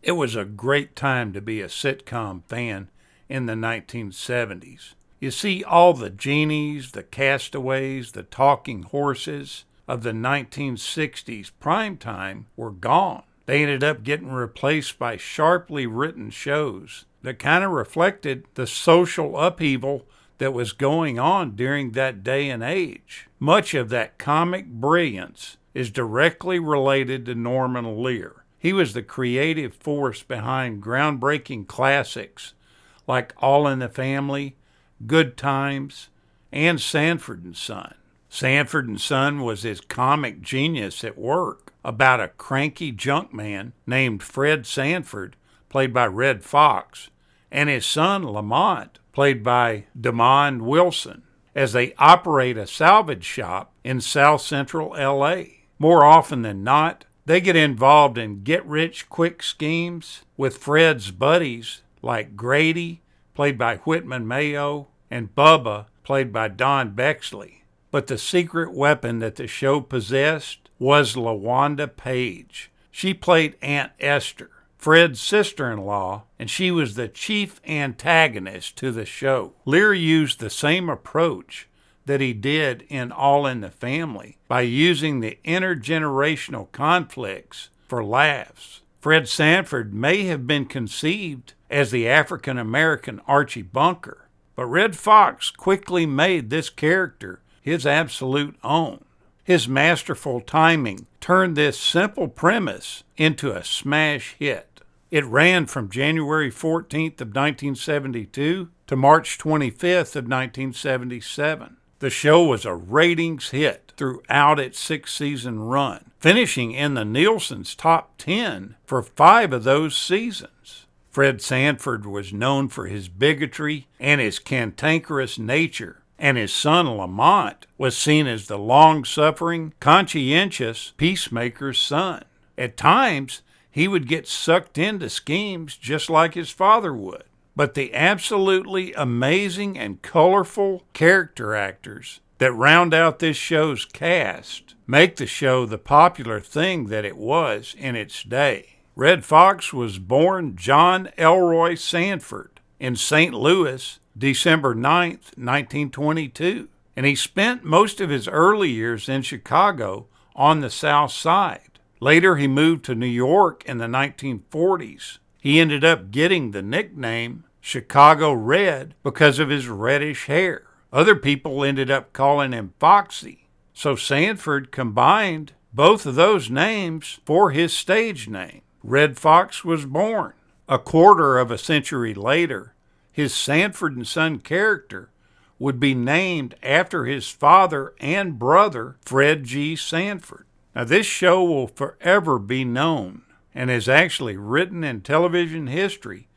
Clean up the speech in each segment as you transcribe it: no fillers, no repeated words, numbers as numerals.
It was a great time to be a sitcom fan in the 1970s. You see, all the genies, the castaways, the talking horses of the 1960s primetime were gone. They ended up getting replaced by sharply written shows that kind of reflected the social upheaval that was going on during that day and age. Much of that comic brilliance is directly related to Norman Lear. He was the creative force behind groundbreaking classics like All in the Family, Good Times, and Sanford Son. Sanford Son was his comic genius at work, about a cranky junkman named Fred Sanford, played by Redd Foxx, and his son Lamont, played by Damon Wilson, as they operate a salvage shop in South Central L.A. More often than not, they get involved in get-rich-quick schemes with Fred's buddies like Grady, played by Whitman Mayo, and Bubba, played by Don Bexley. But the secret weapon that the show possessed was LaWanda Page. She played Aunt Esther, Fred's sister-in-law, and she was the chief antagonist to the show. Lear used the same approach that he did in All in the Family by using the intergenerational conflicts for laughs. Fred Sanford may have been conceived as the African-American Archie Bunker, but Redd Foxx quickly made this character his absolute own. His masterful timing turned this simple premise into a smash hit. It ran from January 14th of 1972 to March 25th of 1977. The show was a ratings hit throughout its six-season run, finishing in the Nielsen's top 10 for 5 of those seasons. Fred Sanford was known for his bigotry and his cantankerous nature, and his son Lamont was seen as the long-suffering, conscientious peacemaker's son. At times, he would get sucked into schemes just like his father would. But the absolutely amazing and colorful character actors that round out this show's cast make the show the popular thing that it was in its day. Redd Foxx was born John Elroy Sanford in St. Louis, December 9th, 1922, and he spent most of his early years in Chicago on the South Side. Later, he moved to New York in the 1940s. He ended up getting the nickname Chicago Red because of his reddish hair. Other people ended up calling him Foxy. So Sanford combined both of those names for his stage name. Redd Foxx was born. A quarter of a century later, his Sanford Son character would be named after his father and brother, Fred G. Sanford. Now, this show will forever be known and is actually written in television history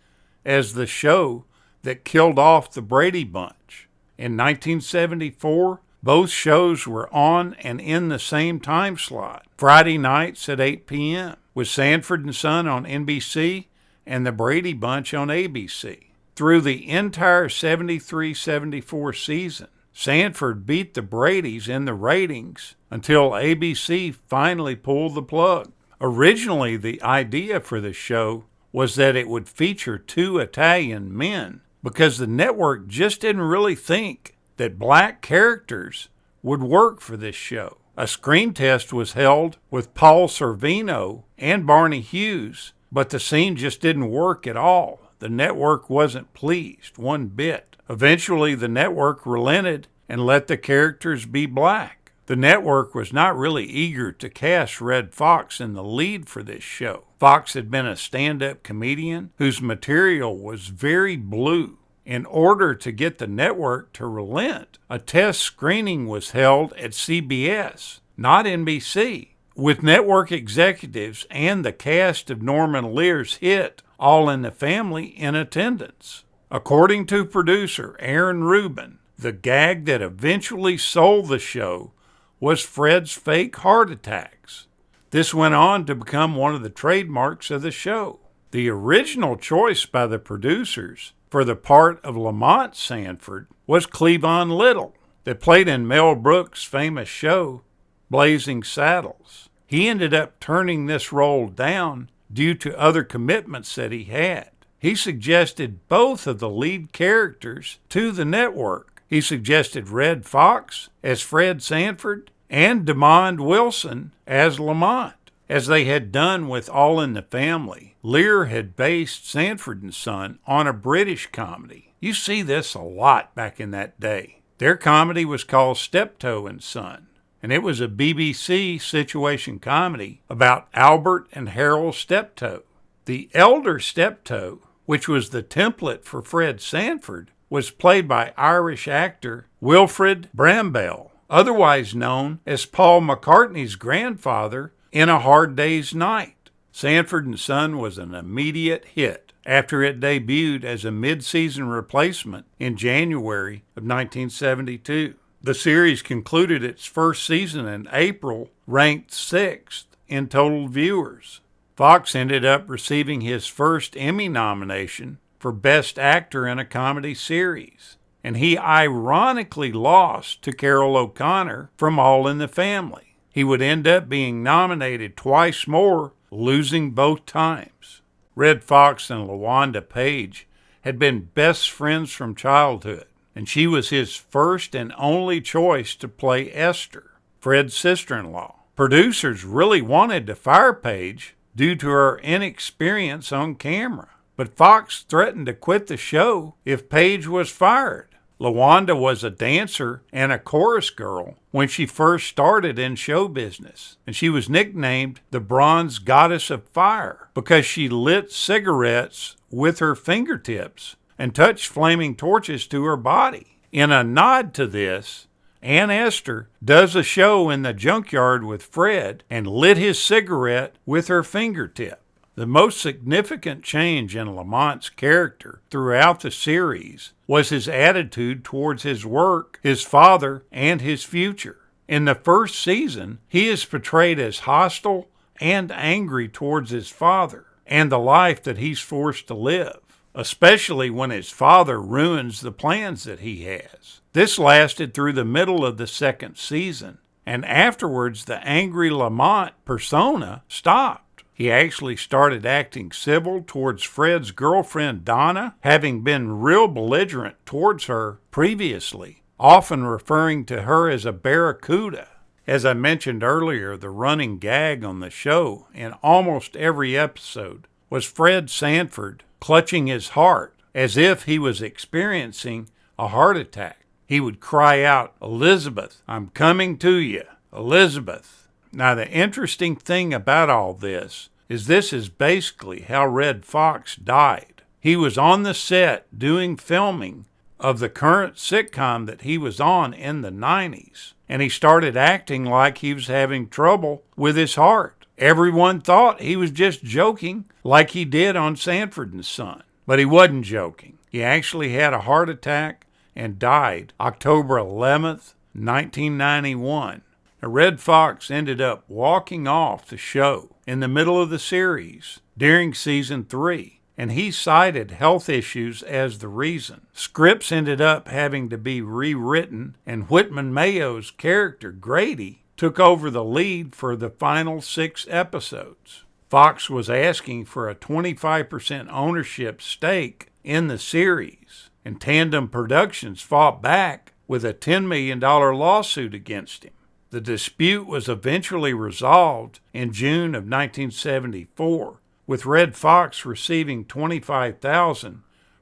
as the show that killed off the Brady Bunch. In 1974, both shows were on and in the same time slot, Friday nights at 8 p.m., with Sanford Son on NBC and the Brady Bunch on ABC. Through the entire 73-74 season, Sanford beat the Bradys in the ratings until ABC finally pulled the plug. Originally, the idea for the show was that it would feature 2 Italian men because the network just didn't really think that black characters would work for this show. A screen test was held with Paul Sorvino and Barney Hughes, but the scene just didn't work at all. The network wasn't pleased one bit. Eventually, the network relented and let the characters be black. The network was not really eager to cast Redd Foxx in the lead for this show. Foxx had been a stand-up comedian whose material was very blue. In order to get the network to relent, a test screening was held at CBS, not NBC, with network executives and the cast of Norman Lear's hit All in the Family in attendance. According to producer Aaron Rubin, the gag that eventually sold the show was Fred's fake heart attacks. This went on to become one of the trademarks of the show. The original choice by the producers for the part of Lamont Sanford was Cleavon Little, that played in Mel Brooks' famous show, Blazing Saddles. He ended up turning this role down due to other commitments that he had. He suggested both of the lead characters to the network. He suggested Redd Foxx as Fred Sanford and Demond Wilson as Lamont. As they had done with All in the Family, Lear had based Sanford Son on a British comedy. You see this a lot back in that day. Their comedy was called Steptoe and Son, and it was a BBC situation comedy about Albert and Harold Steptoe. The elder Steptoe, which was the template for Fred Sanford, was played by Irish actor Wilfrid Brambell, otherwise known as Paul McCartney's grandfather in A Hard Day's Night. Sanford Son was an immediate hit after it debuted as a mid-season replacement in January of 1972. The series concluded its first season in April, ranked 6th in total viewers. Fox ended up receiving his first Emmy nomination for Best Actor in a Comedy Series, and he ironically lost to Carol O'Connor from All in the Family. He would end up being nominated twice more, losing both times. Redd Foxx and LaWanda Page had been best friends from childhood, and she was his first and only choice to play Esther, Fred's sister-in-law. Producers really wanted to fire Page due to her inexperience on camera, but Fox threatened to quit the show if Page was fired. LaWanda was a dancer and a chorus girl when she first started in show business, and she was nicknamed the Bronze Goddess of Fire because she lit cigarettes with her fingertips and touched flaming torches to her body. In a nod to this, Aunt Esther does a show in the junkyard with Fred and lit his cigarette with her fingertip. The most significant change in Lamont's character throughout the series was his attitude towards his work, his father, and his future. In the first season, he is portrayed as hostile and angry towards his father and the life that he's forced to live, especially when his father ruins the plans that he has. This lasted through the middle of the second season, and afterwards the angry Lamont persona stopped. He actually started acting civil towards Fred's girlfriend Donna, having been real belligerent towards her previously, often referring to her as a barracuda. As I mentioned earlier, the running gag on the show in almost every episode was Fred Sanford clutching his heart as if he was experiencing a heart attack. He would cry out, "Elizabeth, I'm coming to you, Elizabeth." Now, the interesting thing about all this is basically how Redd Foxx died. He was on the set doing filming of the current sitcom that he was on in the 90s, and he started acting like he was having trouble with his heart. Everyone thought he was just joking like he did on Sanford Son, but he wasn't joking. He actually had a heart attack and died October 11th, 1991. Now, Redd Foxx ended up walking off the show in the middle of the series during season 3, and he cited health issues as the reason. Scripts ended up having to be rewritten, and Whitman Mayo's character, Grady, took over the lead for the final 6 episodes. Fox was asking for a 25% ownership stake in the series, and Tandem Productions fought back with a $10 million lawsuit against him. The dispute was eventually resolved in June of 1974, with Redd Foxx receiving $25,000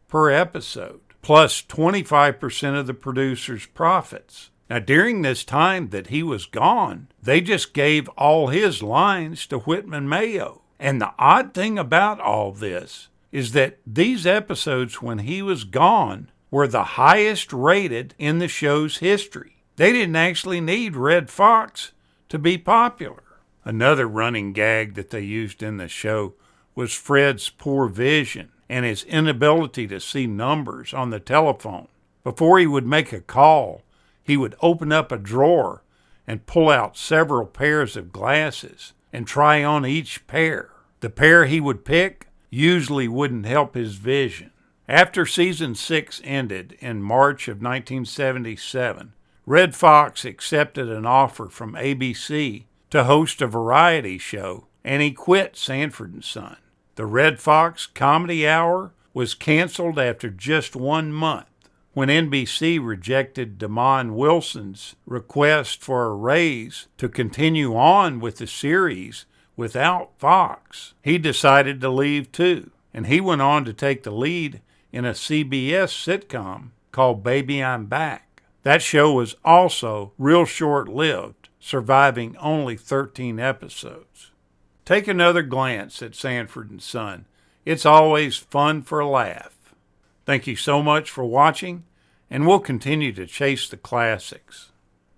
per episode, plus 25% of the producer's profits. Now, during this time that he was gone, they just gave all his lines to Whitman Mayo. And the odd thing about all this is that these episodes, when he was gone, were the highest rated in the show's history. They didn't actually need Redd Foxx to be popular. Another running gag that they used in the show was Fred's poor vision and his inability to see numbers on the telephone. Before he would make a call, he would open up a drawer and pull out several pairs of glasses and try on each pair. The pair he would pick usually wouldn't help his vision. After season 6 ended in March of 1977, Redd Foxx accepted an offer from ABC to host a variety show, and he quit Sanford Son. The Redd Foxx Comedy Hour was canceled after just 1 month when NBC rejected Damon Wilson's request for a raise to continue on with the series without Fox. He decided to leave too, and he went on to take the lead in a CBS sitcom called Baby I'm Back. That show was also real short-lived, surviving only 13 episodes. Take another glance at Sanford & Son. It's always fun for a laugh. Thank you so much for watching, and we'll continue to chase the classics.